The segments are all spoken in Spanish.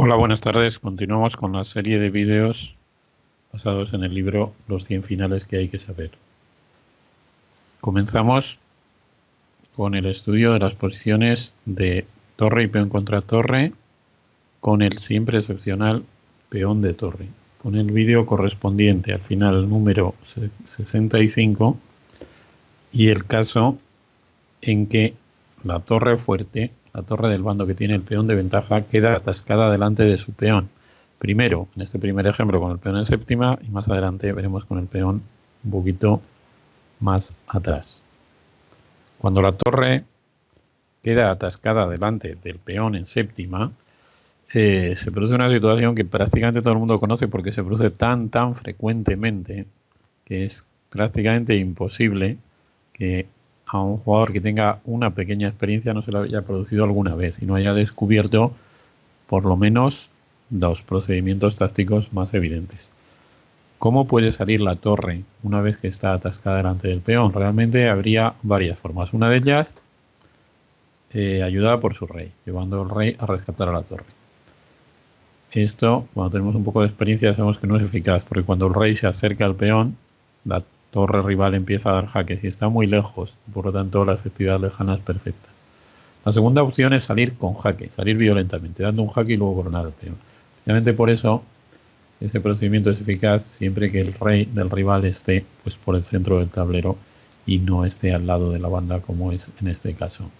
Hola, buenas tardes. Continuamos con la serie de vídeos basados en el libro Los 100 finales que hay que saber. Comenzamos con el estudio de las posiciones de torre y peón contra torre con el siempre excepcional peón de torre. Pon el vídeo correspondiente al final número 65 y el caso en que la torre fuerte, la torre del bando que tiene el peón de ventaja, queda atascada delante de su peón. Primero, en este primer ejemplo, con el peón en séptima, y más adelante veremos con el peón un poquito más atrás. Cuando la torre queda atascada delante del peón en séptima, se produce una situación que prácticamente todo el mundo conoce porque se produce tan frecuentemente que es prácticamente imposible que a un jugador que tenga una pequeña experiencia no se lo haya producido alguna vez y no haya descubierto por lo menos los procedimientos tácticos más evidentes. ¿Cómo puede salir la torre una vez que está atascada delante del peón? Realmente habría varias formas. Una de ellas, ayudada por su rey, llevando al rey a rescatar a la torre. Esto, cuando tenemos un poco de experiencia, sabemos que no es eficaz, porque cuando el rey se acerca al peón, la torre rival empieza a dar jaques y está muy lejos, por lo tanto la efectividad lejana es perfecta. La segunda opción es salir con jaque, salir violentamente, dando un jaque y luego coronar al peón. Precisamente por eso ese procedimiento es eficaz siempre que el rey del rival esté pues por el centro del tablero y no esté al lado de la banda, como es en este caso.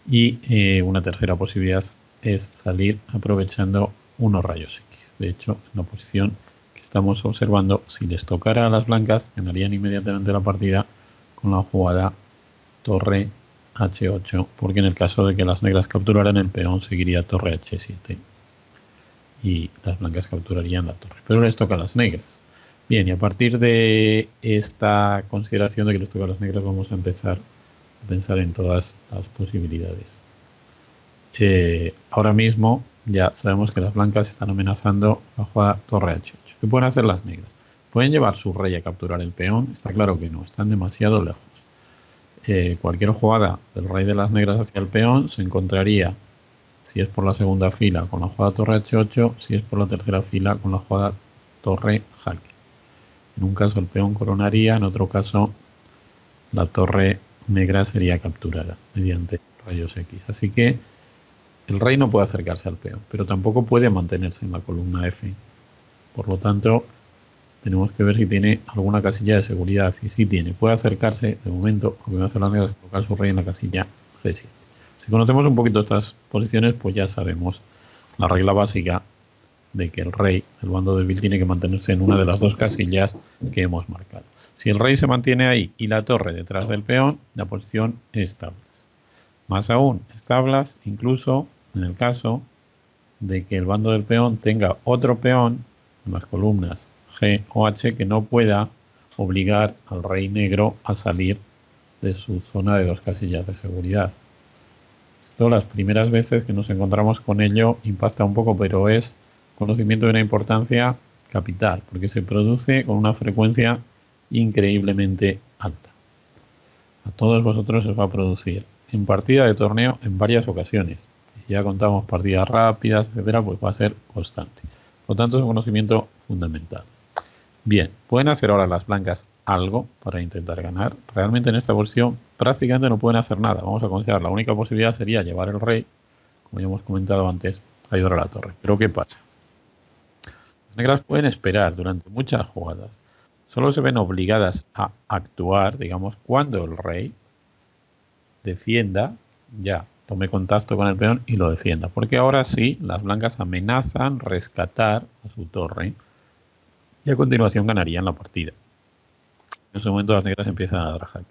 Y una tercera posibilidad es salir aprovechando unos rayos X. De hecho, en la posición que estamos observando, si les tocara a las blancas, ganarían inmediatamente la partida con la jugada torre H8, porque en el caso de que las negras capturaran el peón, seguiría torre H7 y las blancas capturarían la torre, pero les toca a las negras. Bien, y a partir de esta consideración de que les toca a las negras, vamos a empezar a pensar en todas las posibilidades. Ahora mismo ya sabemos que las blancas están amenazando la jugada torre H8. ¿Qué pueden hacer las negras? ¿Pueden llevar su rey a capturar el peón? Está claro que no, están demasiado lejos. Cualquier jugada del rey de las negras hacia el peón se encontraría, si es por la segunda fila, con la jugada torre H8, si es por la tercera fila, con la jugada torre jaque. En un caso el peón coronaría, en otro caso la torre negra sería capturada mediante rayos X. Así que el rey no puede acercarse al peón, pero tampoco puede mantenerse en la columna F. Por lo tanto, tenemos que ver si tiene alguna casilla de seguridad. Y si tiene, puede acercarse. De momento, lo que va a hacer la negra es colocar su rey en la casilla G7. Si conocemos un poquito estas posiciones, pues ya sabemos la regla básica de que el rey del bando débil tiene que mantenerse en una de las dos casillas que hemos marcado. Si el rey se mantiene ahí y la torre detrás del peón, la posición es tablas. Más aún, es tablas incluso en el caso de que el bando del peón tenga otro peón en las columnas G o H que no pueda obligar al rey negro a salir de su zona de dos casillas de seguridad. Esto las primeras veces que nos encontramos con ello impacta un poco, pero es conocimiento de una importancia capital, porque se produce con una frecuencia increíblemente alta. A todos vosotros os va a producir en partida de torneo en varias ocasiones. Y si ya contamos partidas rápidas, etcétera, pues va a ser constante. Por lo tanto, es un conocimiento fundamental. Bien, ¿pueden hacer ahora las blancas algo para intentar ganar? Realmente en esta posición prácticamente no pueden hacer nada. Vamos a considerar, la única posibilidad sería llevar el rey, como ya hemos comentado antes, a ayudar a la torre. Pero ¿qué pasa? Las negras pueden esperar durante muchas jugadas. Solo se ven obligadas a actuar, digamos, cuando el rey defienda, ya tome contacto con el peón y lo defienda. Porque ahora sí, las blancas amenazan rescatar a su torre y a continuación ganarían la partida. En ese momento las negras empiezan a dar jaque.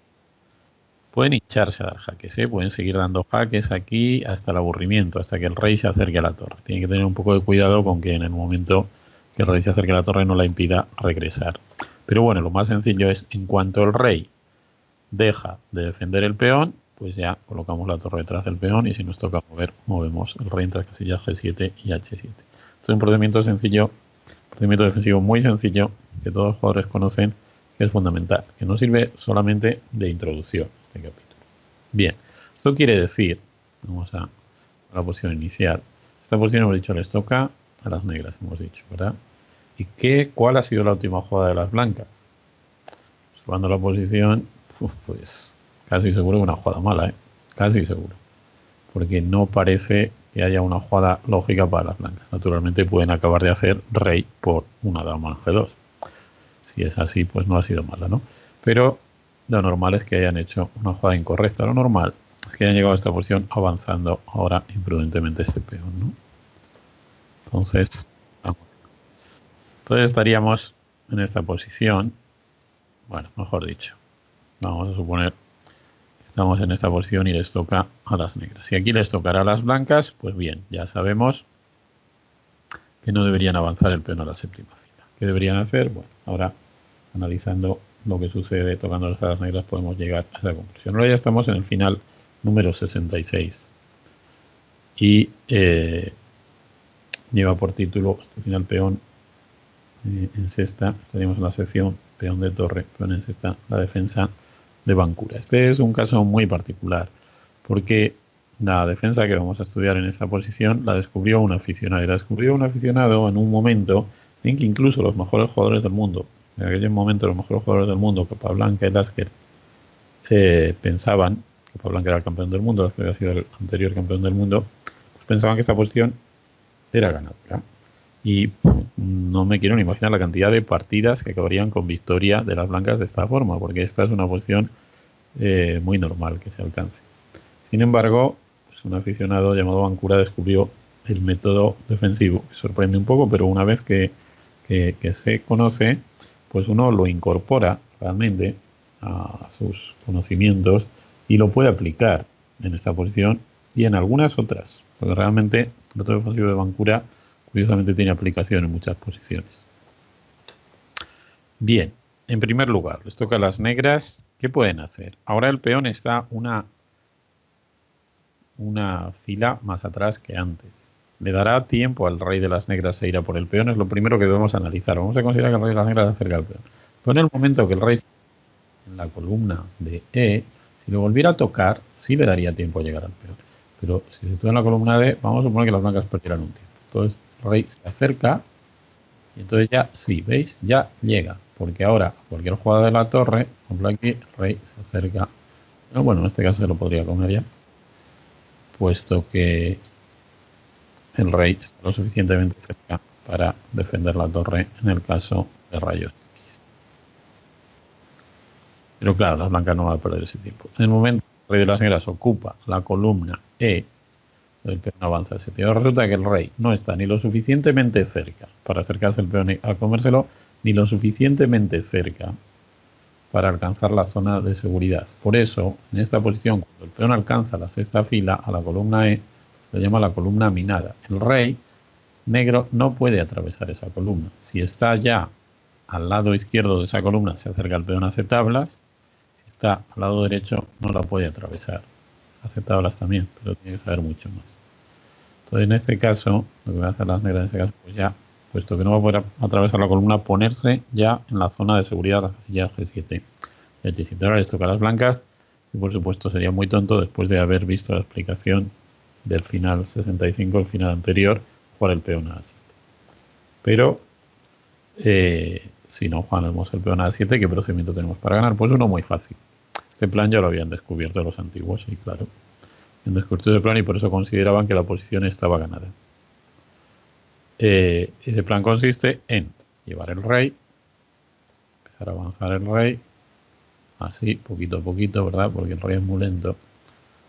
Pueden hincharse a dar jaques, pueden seguir dando jaques aquí hasta el aburrimiento, hasta que el rey se acerque a la torre. Tienen que tener un poco de cuidado con que en el momento que el rey se acerque a la torre no la impida regresar. Pero bueno, lo más sencillo es, en cuanto el rey deja de defender el peón, pues ya colocamos la torre detrás del peón y si nos toca mover, movemos el rey entre las casillas G7 y H7. Esto es un procedimiento sencillo, procedimiento defensivo muy sencillo que todos los jugadores conocen, que es fundamental, que no sirve solamente de introducción a este capítulo. Bien, esto quiere decir, vamos a la posición inicial, Esta posición hemos dicho les toca a las negras, hemos dicho, ¿verdad? ¿Y cuál ha sido la última jugada de las blancas? Observando la posición, pues casi seguro que una jugada mala, ¿eh? Casi seguro. Porque no parece que haya una jugada lógica para las blancas. Naturalmente pueden acabar de hacer rey por una dama en G2. Si es así, pues no ha sido mala, ¿no? Pero lo normal es que hayan hecho una jugada incorrecta. Lo normal es que hayan llegado a esta posición avanzando ahora imprudentemente este peón, ¿no? Entonces, vamos. Entonces estaríamos en esta posición. Bueno, mejor dicho, vamos a suponer que estamos en esta posición y les toca a las negras. Si aquí les tocará a las blancas, pues bien, ya sabemos que no deberían avanzar el peón a la séptima fila. ¿Qué deberían hacer? Bueno, ahora analizando lo que sucede tocando a las negras podemos llegar a esa conclusión. Ahora ya estamos en el final número 66 y lleva por título este final peón en sexta. Estaríamos en la sección peón de torre, peón en sexta, la defensa de Bancura. Este es un caso muy particular porque la defensa que vamos a estudiar en esta posición la descubrió un aficionado. Y la descubrió un aficionado en un momento en que incluso los mejores jugadores del mundo, en aquel momento los mejores jugadores del mundo, Capablanca y Lasker, pensaban, Capablanca era el campeón del mundo, Lasker había sido el anterior campeón del mundo, pues pensaban que esta posición era ganadora. Y no me quiero ni imaginar la cantidad de partidas que acabarían con victoria de las blancas de esta forma, porque esta es una posición muy normal que se alcance. Sin embargo, pues un aficionado llamado Bancura descubrió el método defensivo, que sorprende un poco, pero una vez que se conoce, pues uno lo incorpora realmente a sus conocimientos y lo puede aplicar en esta posición y en algunas otras, porque realmente el método defensivo de Bancura curiosamente tiene aplicación en muchas posiciones. Bien, en primer lugar, les toca a las negras. ¿Qué pueden hacer? Ahora el peón está una fila más atrás que antes. ¿Le dará tiempo al rey de las negras a ir a por el peón? Es lo primero que debemos analizar. Vamos a considerar que el rey de las negras se acerca al peón. Pero en el momento que el rey en la columna de E, si lo volviera a tocar, sí le daría tiempo a llegar al peón. Pero si se sitúa en la columna D, vamos a suponer que las blancas perdieran un tiempo. Entonces el rey se acerca y entonces ya, sí, ¿veis? Ya llega. Porque ahora, cualquier jugada de la torre, por ejemplo aquí, el rey se acerca. Bueno, en este caso se lo podría comer ya, puesto que el rey está lo suficientemente cerca para defender la torre en el caso de rayos X. Pero claro, las blancas no van a perder ese tiempo. En el momento que el rey de las negras ocupa la columna E, el peón avanza ese tiempo. Resulta que el rey no está ni lo suficientemente cerca para acercarse el peón a comérselo, ni lo suficientemente cerca para alcanzar la zona de seguridad. Por eso, en esta posición, cuando el peón alcanza la sexta fila a la columna E, se llama la columna minada. El rey negro no puede atravesar esa columna. Si está ya al lado izquierdo de esa columna, se acerca el peón hace tablas. Si está al lado derecho, no la puede atravesar. Hace tablas también, pero tiene que saber mucho más. Entonces, en este caso, lo que van a hacer las negras en este caso, pues ya, puesto que no va a poder atravesar la columna, ponerse ya en la zona de seguridad de las casillas G7 y H7. Ahora les toca a las blancas y, por supuesto, sería muy tonto después de haber visto la explicación del final 65, el final anterior, jugar el peón a A7. Pero, si no jugamos el peón a A7, ¿qué procedimiento tenemos para ganar? Pues uno muy fácil. Este plan ya lo habían descubierto los antiguos, y claro, han descubierto ese plan y por eso consideraban que la posición estaba ganada. Ese plan consiste en llevar el rey, empezar a avanzar el rey, así, poquito a poquito, ¿verdad? Porque el rey es muy lento,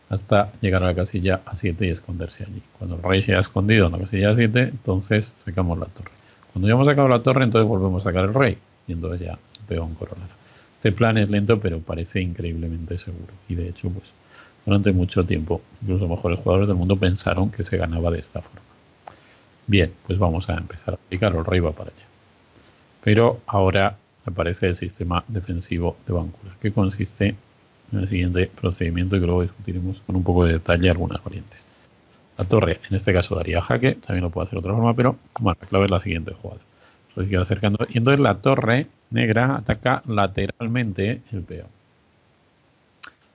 hasta llegar a la casilla A7 y esconderse allí. Cuando el rey se ha escondido en la casilla A7, entonces sacamos la torre. Cuando ya hemos sacado la torre, entonces volvemos a sacar el rey y entonces ya el peón coronará. Este plan es lento, pero parece increíblemente seguro. Y de hecho, pues durante mucho tiempo, incluso los mejores jugadores del mundo pensaron que se ganaba de esta forma. Bien, pues vamos a empezar a aplicar. El rey va para allá. Pero ahora aparece el sistema defensivo de Bancura, que consiste en el siguiente procedimiento y que luego discutiremos con un poco de detalle algunas variantes. La torre, en este caso, daría jaque, también lo puedo hacer de otra forma, pero bueno, la clave es la siguiente jugada. Se queda acercando y entonces la torre negra ataca lateralmente el peón.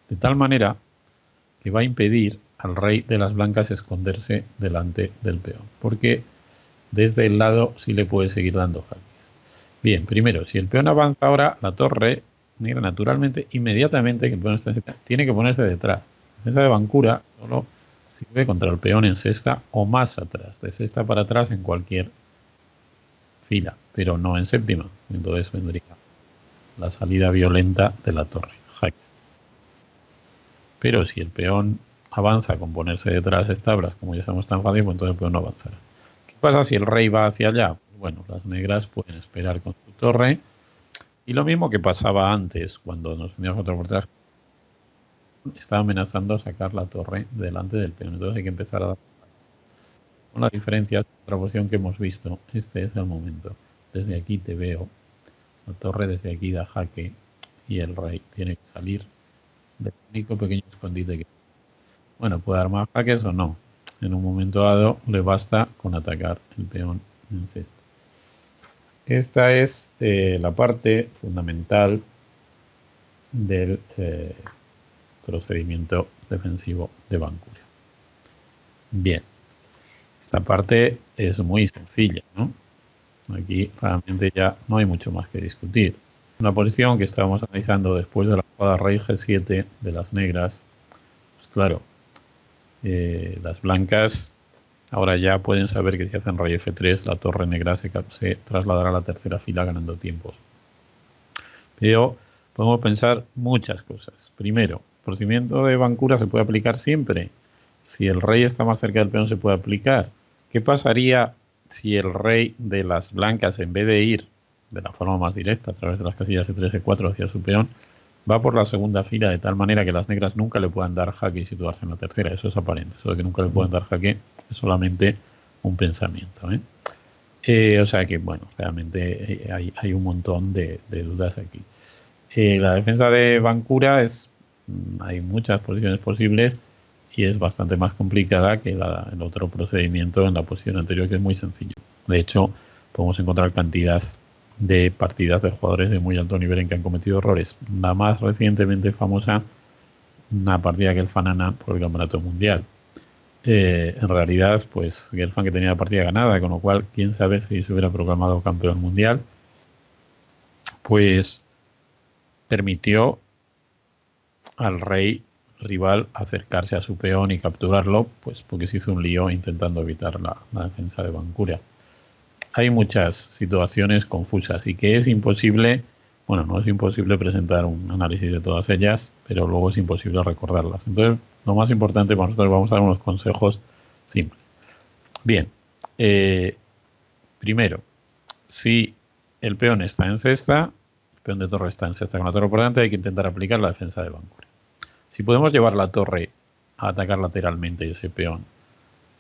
De tal manera que va a impedir al rey de las blancas esconderse delante del peón, porque desde el lado sí le puede seguir dando jaques. Bien, primero, si el peón avanza ahora, la torre negra naturalmente, inmediatamente que el peón está en cesta, tiene que ponerse detrás. La defensa de bancura solo sirve contra el peón en sexta o más atrás, de sexta para atrás en cualquier fila, pero no en séptima. Entonces vendría la salida violenta de la torre, jaque. Pero si el peón avanza con ponerse detrás de tablas, como ya sabemos tan fácil, pues entonces el peón no avanzará. ¿Qué pasa si el rey va hacia allá? Bueno, las negras pueden esperar con su torre. Y lo mismo que pasaba antes, cuando nos teníamos otra por detrás, estaba amenazando a sacar la torre delante del peón. Entonces hay que empezar a dar. Con la diferencia, otra posición que hemos visto, este es el momento. Desde aquí te veo, la torre desde aquí da jaque y el rey tiene que salir del único pequeño escondite que... Bueno, puede dar más jaques o no. En un momento dado le basta con atacar el peón en sexta. Esta es la parte fundamental del procedimiento defensivo de Bancura. Bien, esta parte es muy sencilla, ¿no? Aquí realmente ya no hay mucho más que discutir. Una posición que estábamos analizando después de la jugada rey G7 de las negras, pues claro, las blancas ahora ya pueden saber que si hacen rey F3, la torre negra se trasladará a la tercera fila ganando tiempos. Pero podemos pensar muchas cosas. Primero, el procedimiento de Bancura se puede aplicar siempre. Si el rey está más cerca del peón se puede aplicar. ¿Qué pasaría si el rey de las blancas, en vez de ir de la forma más directa a través de las casillas E3, E4 hacia su peón, va por la segunda fila de tal manera que las negras nunca le puedan dar jaque y situarse en la tercera? Eso es aparente. Eso de que nunca le puedan dar jaque es solamente un pensamiento, o sea que, bueno, realmente hay un montón de dudas aquí. La defensa de Bancura hay muchas posiciones posibles y es bastante más complicada que el otro procedimiento en la posición anterior, que es muy sencillo. De hecho, podemos encontrar cantidad de partidas de jugadores de muy alto nivel en que han cometido errores. La más recientemente famosa, una partida que el Fanana por el Campeonato Mundial. En realidad, pues Gelfand, que tenía la partida ganada, con lo cual, quién sabe si se hubiera proclamado campeón mundial, pues permitió al rey rival acercarse a su peón y capturarlo, pues porque se hizo un lío intentando evitar la defensa de Bancura. Hay muchas situaciones confusas y que es imposible, bueno, no es imposible presentar un análisis de todas ellas, pero luego es imposible recordarlas. Entonces, lo más importante para nosotros, vamos a dar unos consejos simples. Bien, primero, si el peón está en cesta, el peón de torre está en sexta con la torre por delante, hay que intentar aplicar la defensa de Bancura. Si podemos llevar la torre a atacar lateralmente ese peón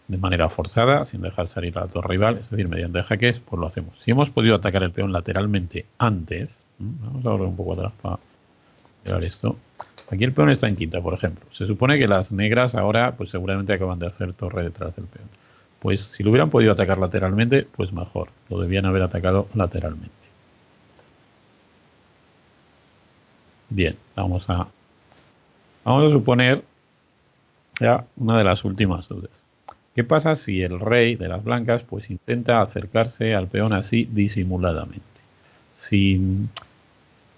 de manera forzada, sin dejar salir a la torre rival, es decir, mediante jaques, pues lo hacemos. Si hemos podido atacar el peón lateralmente antes, vamos a volver un poco atrás para mirar esto. Aquí el peón está en quinta, por ejemplo. Se supone que las negras ahora, pues seguramente acaban de hacer torre detrás del peón. Pues si lo hubieran podido atacar lateralmente, pues mejor. Lo debían haber atacado lateralmente. Bien, vamos a suponer ya una de las últimas dudas. ¿Qué pasa si el rey de las blancas pues intenta acercarse al peón así disimuladamente, sin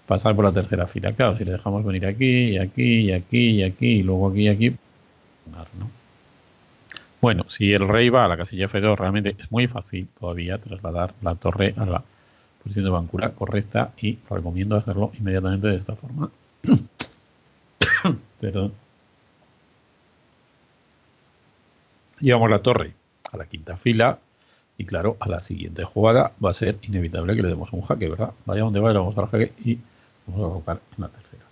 pasar por la tercera fila? Claro, si le dejamos venir aquí, y aquí, y aquí, y aquí, y luego aquí y aquí, ¿no? Bueno, si el rey va a la casilla F2, realmente es muy fácil todavía trasladar la torre a la posición de Bancura correcta, y recomiendo hacerlo inmediatamente de esta forma. Perdón. Llevamos la torre a la quinta fila y, claro, a la siguiente jugada va a ser inevitable que le demos un jaque, ¿verdad? Vaya donde vaya, le vamos a dar jaque y vamos a colocar en la tercera.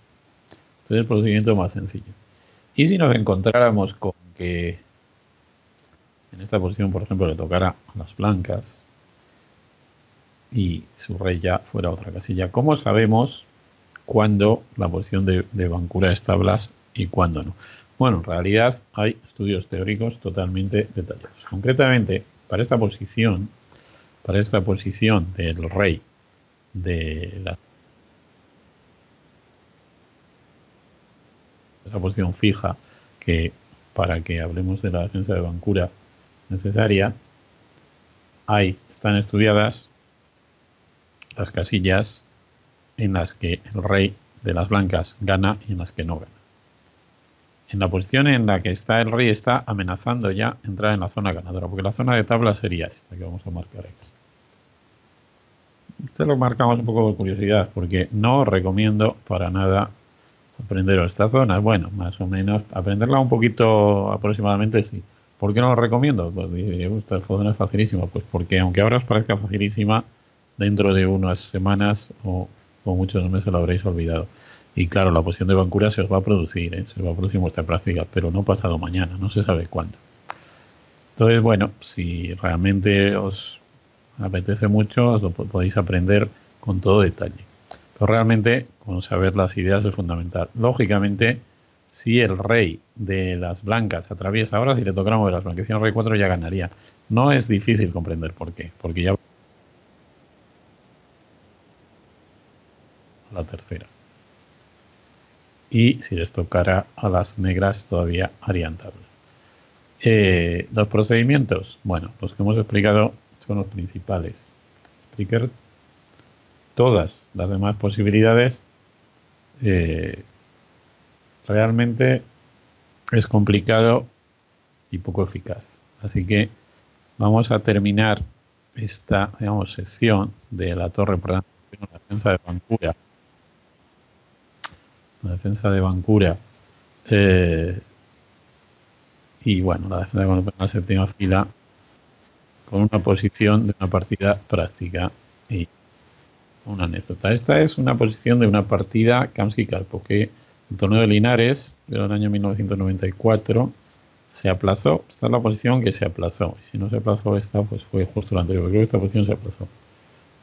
Este es el procedimiento más sencillo. Y si nos encontráramos con que en esta posición, por ejemplo, le tocara a las blancas y su rey ya fuera a otra casilla, ¿cómo sabemos cuándo la posición de Bancura es tablas y cuándo no? Bueno, en realidad hay estudios teóricos totalmente detallados. Concretamente, para esta posición del rey de esa posición fija, que para que hablemos de la defensa de Bancura necesaria. Ahí están estudiadas las casillas en las que el rey de las blancas gana y en las que no gana. En la posición en la que está el rey está amenazando ya entrar en la zona ganadora, porque la zona de tabla sería esta que vamos a marcar aquí. Este lo marcamos un poco por curiosidad, porque no recomiendo para nada aprenderos esta zona. Bueno, más o menos, aprenderla un poquito aproximadamente sí. ¿Por qué no lo recomiendo? Pues diría, esta zona es facilísima. Pues porque aunque ahora os parezca facilísima, dentro de unas semanas o muchos meses lo habréis olvidado. Y claro, la posición de Bancura se os va a producir, se va a producir en vuestra práctica, pero no pasado mañana, no se sabe cuándo. Entonces, bueno, si realmente os apetece mucho, os lo podéis aprender con todo detalle. Pero realmente, con saber las ideas es fundamental. Lógicamente, si el rey de las blancas atraviesa ahora, si le tocara mover las blancas, el rey 4 ya ganaría. No es difícil comprender por qué, porque ya la tercera. Y si les tocara a las negras todavía harían tablas. Los procedimientos, bueno, los que hemos explicado son los principales. Explicar todas las demás posibilidades realmente es complicado y poco eficaz. Así que vamos a terminar esta, digamos, sección de la torre por la defensa de Bancura. La defensa de Bancura. Y bueno, la defensa con la séptima fila con una posición de una partida práctica y una anécdota. Esta es una posición de una partida Kamsky-Karpov, que el torneo de Linares del año 1994 se aplazó. Esta es la posición que se aplazó. Si no se aplazó esta, pues fue justo la anterior. Creo que esta posición se aplazó.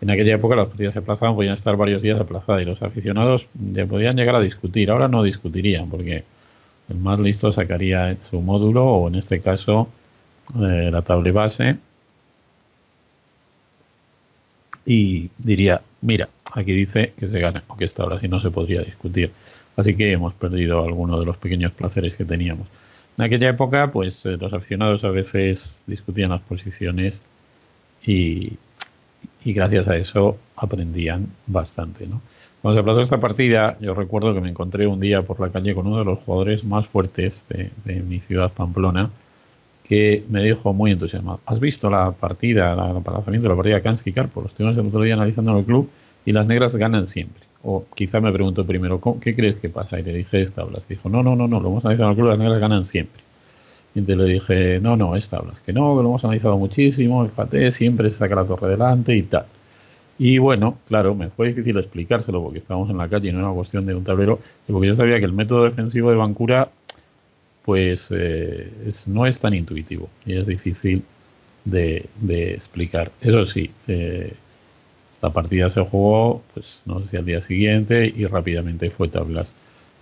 En aquella época las partidas se aplazaban, podían estar varios días aplazadas y los aficionados podían llegar a discutir. Ahora no discutirían porque el más listo sacaría su módulo o en este caso la tabla base y diría, mira, aquí dice que se gana o que esta hora sí no se podría discutir. Así que hemos perdido algunos de los pequeños placeres que teníamos. En aquella época, pues los aficionados a veces discutían las posiciones y gracias a eso aprendían bastante, ¿no? Cuando se aplazó esta partida, yo recuerdo que me encontré un día por la calle con uno de los jugadores más fuertes de mi ciudad, Pamplona, que me dijo muy entusiasmado: ¿has visto la partida, el aplazamiento de la partida Kamsky-Karpov? Lo estuvimos el otro día analizando en el club y las negras ganan siempre. O quizá me preguntó primero, ¿qué crees que pasa? Y le dije, es tablas. Dijo, no, lo hemos analizado en el club, las negras ganan siempre. Y entonces le dije, no, es tablas. Que no, que lo hemos analizado muchísimo, fíjate, siempre se saca la torre delante y tal. Y bueno, claro, me fue difícil explicárselo porque estábamos en la calle y no era una cuestión de un tablero, y porque yo sabía que el método defensivo de Bancura pues no es tan intuitivo y es difícil de explicar. Eso sí, la partida se jugó, pues no sé si al día siguiente, y rápidamente fue tablas,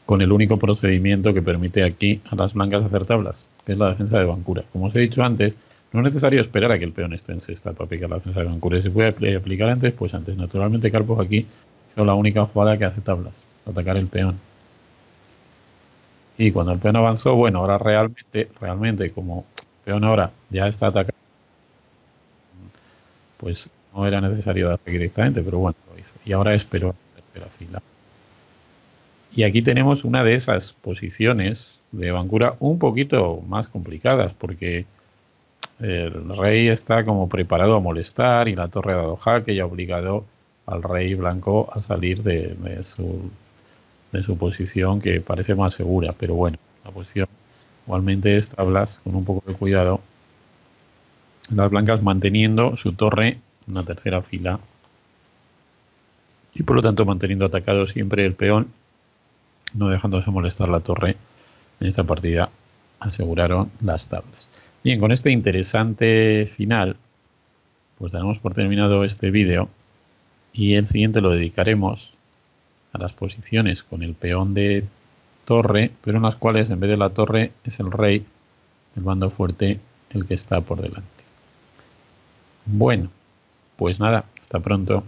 con el único procedimiento que permite aquí a las blancas hacer tablas, que es la defensa de Bancura. Como os he dicho antes, no es necesario esperar a que el peón esté en sexta para aplicar la defensa de Bancura. Si puede aplicar antes, pues antes. Naturalmente Karpov aquí hizo la única jugada que hace tablas, atacar el peón. Y cuando el peón avanzó, bueno, ahora realmente como el peón ahora ya está atacando, pues no era necesario darle directamente, pero bueno, lo hizo. Y ahora esperó a la tercera fila. Y aquí tenemos una de esas posiciones de Bancura un poquito más complicadas, porque el rey está como preparado a molestar y la torre ha dado jaque y ha obligado al rey blanco a salir de su posición, que parece más segura, pero bueno, la posición igualmente es tablas con un poco de cuidado, las blancas manteniendo su torre en la tercera fila y por lo tanto manteniendo atacado siempre el peón, no dejándose molestar la torre. En esta partida aseguraron las tablas. Bien, con este interesante final pues daremos por terminado este vídeo y el siguiente lo dedicaremos a las posiciones con el peón de torre, pero en las cuales en vez de la torre es el rey del bando fuerte el que está por delante. Bueno, pues nada, hasta pronto.